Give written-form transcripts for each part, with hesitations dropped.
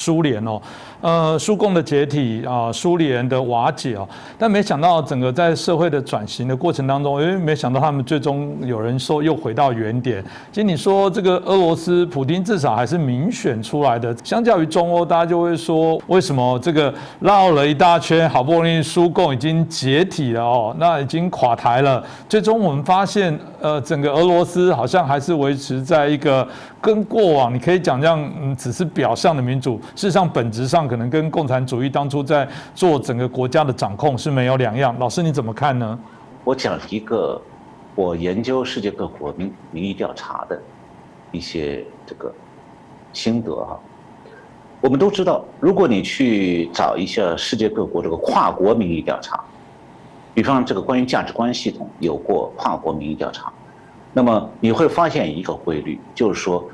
苏联苏共的解体啊，苏联的瓦解但没想到整个在社会的转型的过程当中，因为没想到他们最终有人说又回到原点。其实你说这个俄罗斯普丁至少还是民选出来的，相较于中欧，大家就会说为什么这个绕了一大圈，好不容易苏共已经解体了那已经垮台了，最终我们发现整个俄罗斯好像还是维持在一个跟过往你可以讲这样只是表象的民主。事实上，本质上可能跟共产主义当初在做整个国家的掌控是没有两样。老师你怎么看呢？我讲一个我研究世界各国民意调查的一些这个心得哈。我们都知道，如果你去找一下世界各国这个跨国民意调查，比方这个关于价值观系统有过跨国民意调查，那么你会发现一个规律，就是说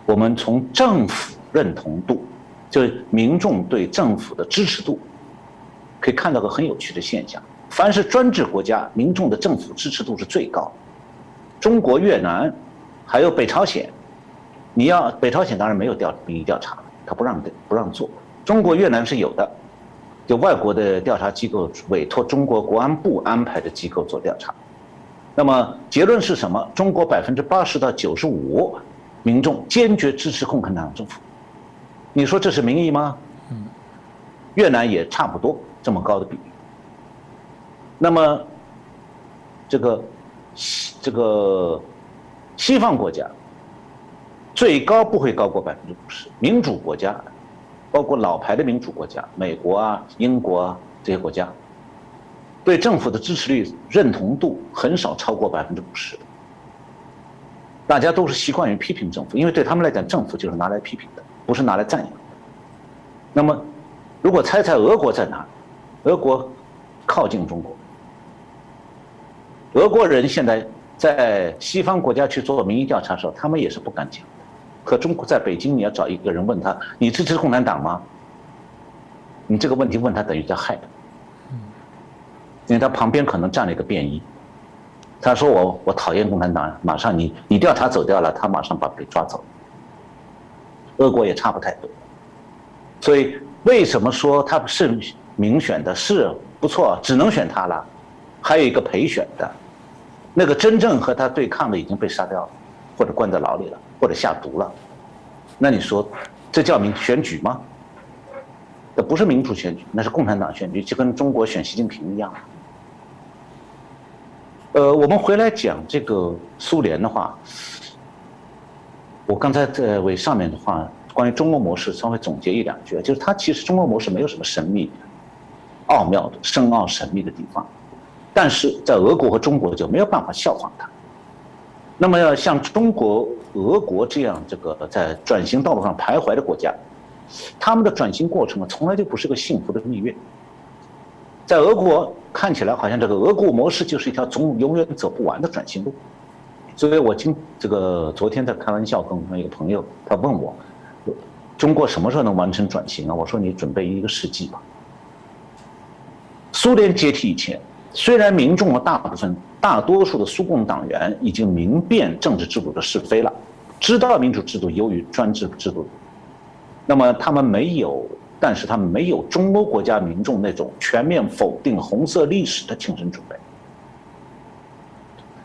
我们从政府认同度，就是民众对政府的支持度，可以看到个很有趣的现象：凡是专制国家，民众的政府支持度是最高。中国、越南，还有北朝鲜，北朝鲜当然没有民意调查，他不让做。中国、越南是有的，就外国的调查机构委托中国国安部安排的机构做调查。那么结论是什么？中国80%到95%民众坚决支持共产党政府。你说这是民意吗？越南也差不多这么高的比例。那么，这个西方国家最高不会高过50%，民主国家，包括老牌的民主国家，美国啊、英国啊这些国家，对政府的支持率、认同度很少超过50%的。大家都是习惯于批评政府，因为对他们来讲，政府就是拿来批评的，不是拿来赞扬的。那么，如果猜俄国在哪里？俄国靠近中国，俄国人现在在西方国家去做民意调查的时候，他们也是不敢讲的。可中国在北京，你要找一个人问他，你支持共产党吗？你这个问题问他，等于在害他，因为他旁边可能站了一个便衣。他说我讨厌共产党，马上你调查走掉了，他马上被抓走。俄国也差不太多，所以为什么说他是民选的？是不错，只能选他了。还有一个陪选的，那个真正和他对抗的已经被杀掉了，或者关在牢里了，或者下毒了。那你说这叫选举吗？这不是民主选举，那是共产党选举，就跟中国选习近平一样。我们回来讲这个苏联的话，我刚才在为上面的话，关于中国模式稍微总结一两句，就是它其实中国模式没有什么神秘、奥妙的、深奥神秘的地方，但是在俄国和中国就没有办法效仿它。那么要像中国、俄国这样这个在转型道路上徘徊的国家，他们的转型过程从来就不是个幸福的蜜月。在俄国看起来好像这个俄国模式就是一条永远走不完的转型路，所以我昨天在开玩笑跟一个朋友，他问我，中国什么时候能完成转型啊？我说你准备1个世纪吧。苏联解体以前，虽然民众的大多数的苏共党员已经明辨政治制度的是非了，知道民主制度优于专制制度，那么但是他们没有中欧国家民众那种全面否定红色历史的精神准备。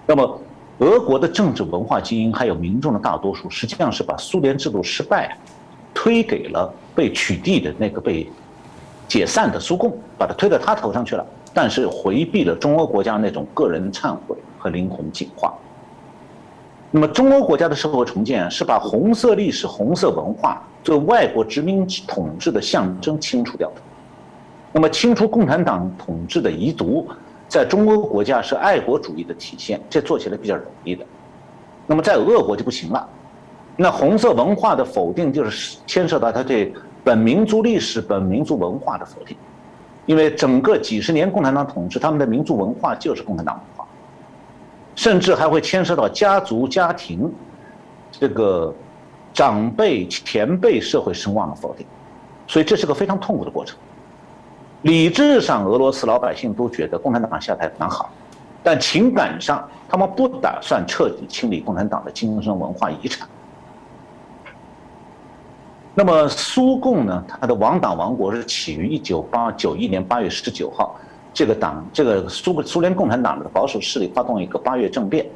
那么，俄国的政治文化精英还有民众的大多数，实际上是把苏联制度失败推给了被取缔的那个被解散的苏共，把它推到他头上去了，但是回避了中欧国家那种个人忏悔和灵魂净化。那么，中欧国家的社会重建是把红色历史、红色文化作为外国殖民统治的象征清除掉的。那么，清除共产党统治的遗毒，在中欧国家是爱国主义的体现，这做起来比较容易的。那么，在俄国就不行了。那红色文化的否定，就是牵涉到他对本民族历史、本民族文化的否定，因为整个几十年共产党统治，他们的民族文化就是共产党文化。甚至还会牵涉到家族、家庭，这个长辈、前辈社会声望的否定，所以这是个非常痛苦的过程。理智上，俄罗斯老百姓都觉得共产党下台蛮好，但情感上，他们不打算彻底清理共产党的精神文化遗产。那么苏共呢，它的亡党亡国是起于1991年8月19号，这个苏联共产党的保守势力发动一个8月政变，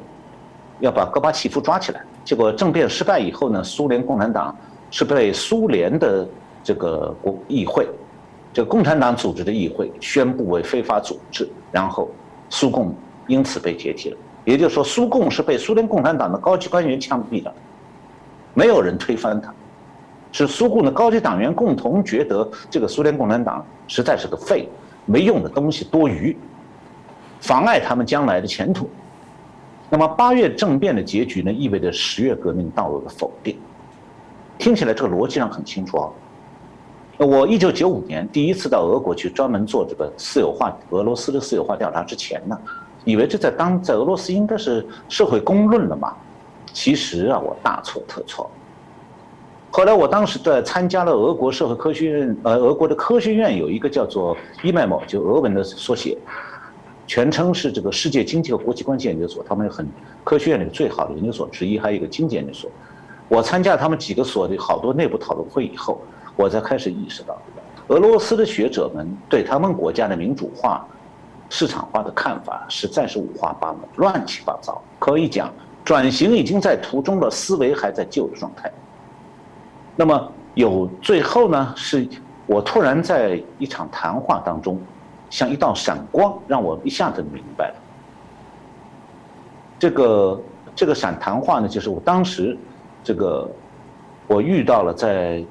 要把戈巴契夫抓起来。结果政变失败以后呢，苏联共产党是被苏联的这个议会，这个共产党组织的议会宣布为非法组织，然后苏共因此被解体了。也就是说，苏共是被苏联共产党的高级官员枪毙的，没有人推翻它。是苏共的高级党员共同觉得这个苏联共产党实在是个废、没用的东西，多余，妨碍他们将来的前途。那么8月政变的结局呢，意味着10月革命道路的否定。听起来这个逻辑上很清楚啊。我1995年第一次到俄国去专门做这个俄罗斯的私有化调查之前呢，以为这在俄罗斯应该是社会公论了嘛。其实啊，我大错特错。后来我当时参加了俄国社会科学院，俄国的科学院有一个叫做 IMEMO， 就俄文的缩写，全称是这个世界经济和国际关系研究所，他们科学院里最好的研究所之一，还有一个经济研究所。我参加他们几个所的好多内部讨论会以后，我才开始意识到，俄罗斯的学者们对他们国家的民主化、市场化的看法实在是五花八门、乱七八糟。可以讲，转型已经在途中了，思维还在旧的状态。那么最后呢，是我突然在一场谈话当中，像一道闪光，让我一下子明白了。这个谈话呢，就是我当时我遇到了在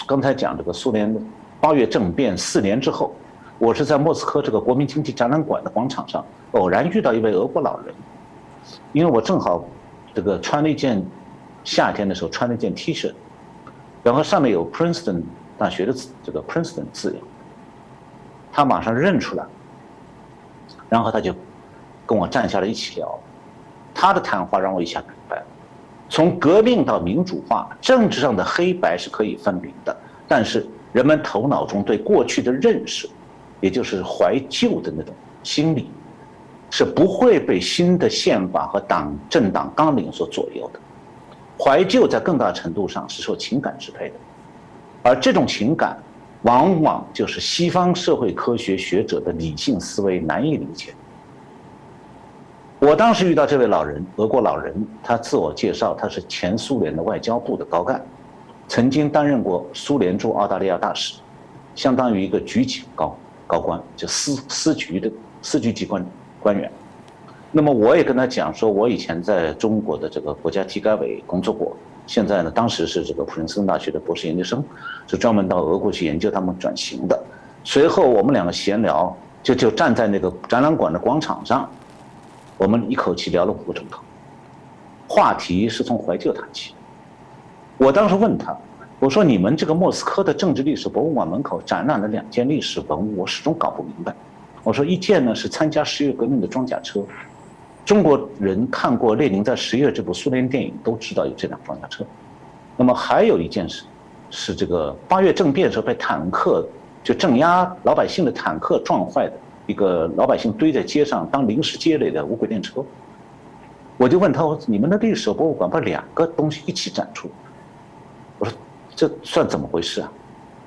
刚才讲这个苏联8月政变4年之后，我是在莫斯科这个国民经济展览馆的广场上偶然遇到一位俄国老人，因为我正好穿了一件夏天的时候穿了一件 T 恤。然后上面有 Princeton 大学的Princeton 字样，他马上认出来，然后他就跟我站下来一起聊。他的谈话让我一下明白了，从革命到民主化，政治上的黑白是可以分明的，但是人们头脑中对过去的认识，也就是怀旧的那种心理，是不会被新的宪法和政党纲领所左右的。怀旧在更大程度上是受情感支配的，而这种情感往往就是西方社会科学学者的理性思维难以理解。我当时遇到这位俄国老人，他自我介绍，他是前苏联的外交部的高干，曾经担任过苏联驻澳大利亚大使，相当于一个局级高官，就司局级官员。那么我也跟他讲说，我以前在中国的这个国家体改委工作过，现在呢，当时是这个普林斯顿大学的博士研究生，是专门到俄国去研究他们转型的。随后我们两个闲聊，就站在那个展览馆的广场上，我们一口气聊了5个钟头，话题是从怀旧谈起。我当时问他，我说你们这个莫斯科的政治历史博物馆门口展览了2件历史文物，我始终搞不明白。我说一件呢是参加10月革命的装甲车。中国人看过列宁在10月这部苏联电影，都知道有这辆装甲车。那么还有一件事，是这个8月政变时候被坦克就镇压老百姓的坦克撞坏的一个老百姓堆在街上当临时街垒的无轨电车。我就问他，我说你们的历史博物馆把2个东西一起展出，我说这算怎么回事啊？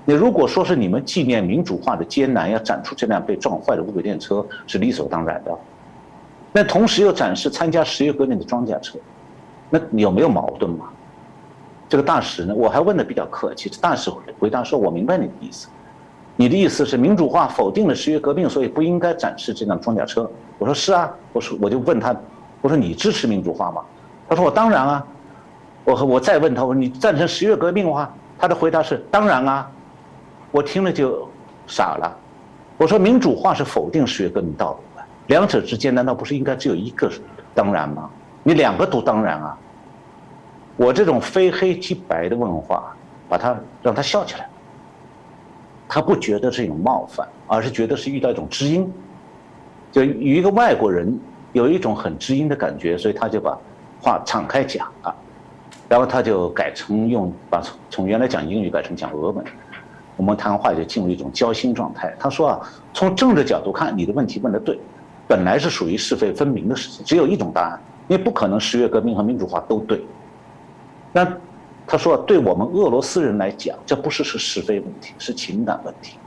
你如果说是你们纪念民主化的艰难，要展出这辆被撞坏的无轨电车是理所当然的。那同时又展示参加10月革命的装甲车，那有没有矛盾嘛？这个大使呢，我还问的比较客气，大使回答说：“我明白你的意思，你的意思是民主化否定了10月革命，所以不应该展示这辆装甲车。”我说：“是啊。”我就问他，我说：“你支持民主化吗？”他说：“我当然啊。”我再问他，我说：“你赞成10月革命吗？”他的回答是：“当然啊。”我听了就傻了，我说：“民主化是否定10月革命道路。”两者之间难道不是应该只有一个当然吗？你2个都当然啊！我这种非黑即白的问话，让他笑起来。他不觉得是一种冒犯，而是觉得是遇到一种知音，就与一个外国人有一种很知音的感觉，所以他就把话敞开讲啊，然后他就改成从原来讲英语改成讲俄文。我们谈话就进入一种交心状态。他说啊，从政治角度看，你的问题问得对。本来是属于是非分明的事情，只有一种答案，因为不可能10月革命和民主化都对。那他说对我们俄罗斯人来讲，这不是是非问题，是情感问题。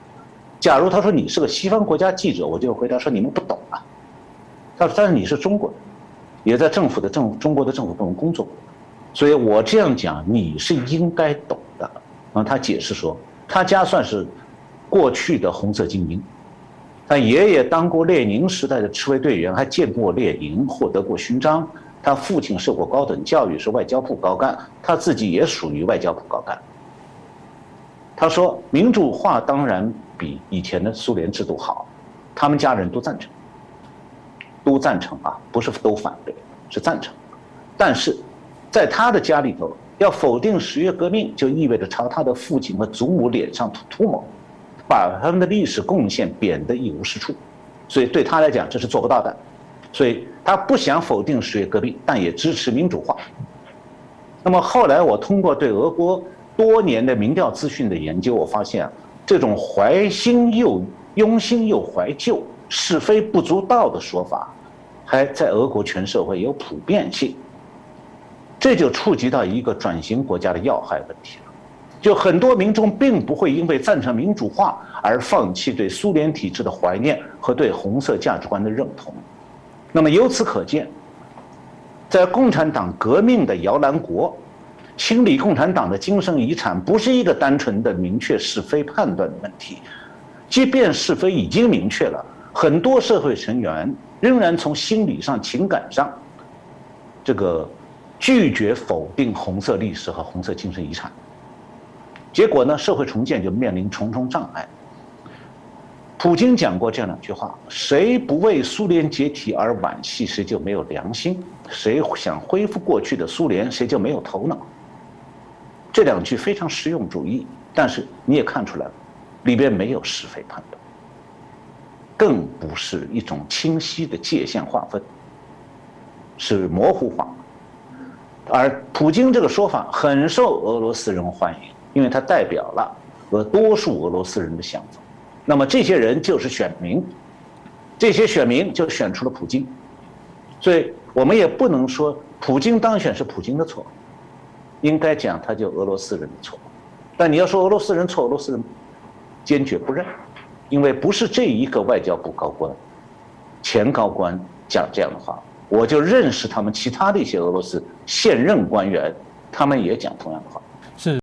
假如他说你是个西方国家记者，我就回答说你们不懂啊。他说但是你是中国人，也在中国的政府部门工作过，所以我这样讲你是应该懂的。然后他解释说，他家算是过去的红色精英，他爷爷当过列宁时代的赤卫队员，还见过列宁，获得过勋章。他父亲受过高等教育，是外交部高干，他自己也属于外交部高干。他说，民主化当然比以前的苏联制度好，他们家人都赞成啊，不是都反对，是赞成。但是，在他的家里头，要否定十月革命，就意味着朝他的父亲和祖母脸上吐唾沫，把他们的历史贡献贬得一无是处，所以对他来讲这是做不到的。所以他不想否定十月革命，但也支持民主化。那么后来我通过对俄国多年的民调资讯的研究，我发现这种庸心又怀旧、是非不足道的说法，还在俄国全社会有普遍性。这就触及到一个转型国家的要害问题了。就很多民众并不会因为赞成民主化而放弃对苏联体制的怀念和对红色价值观的认同。那么由此可见，在共产党革命的摇篮国，清理共产党的精神遗产不是一个单纯的明确是非判断的问题。即便是非已经明确了，很多社会成员仍然从心理上、情感上，拒绝否定红色历史和红色精神遗产。结果呢，社会重建就面临重重障碍。普京讲过这样2句话：谁不为苏联解体而惋惜，谁就没有良心；谁想恢复过去的苏联，谁就没有头脑。这2句非常实用主义，但是你也看出来了，里边没有是非判断，更不是一种清晰的界限划分，是模糊化。而普京这个说法很受俄罗斯人欢迎，因为它代表了多数俄罗斯人的想法。那么这些人就是选民，这些选民就选出了普京，所以我们也不能说普京当选是普京的错，应该讲他就俄罗斯人的错。但你要说俄罗斯人错，俄罗斯人坚决不认，因为不是这一个外交部高官、前高官讲这样的话，我就认识他们其他的一些俄罗斯现任官员，他们也讲同样的话。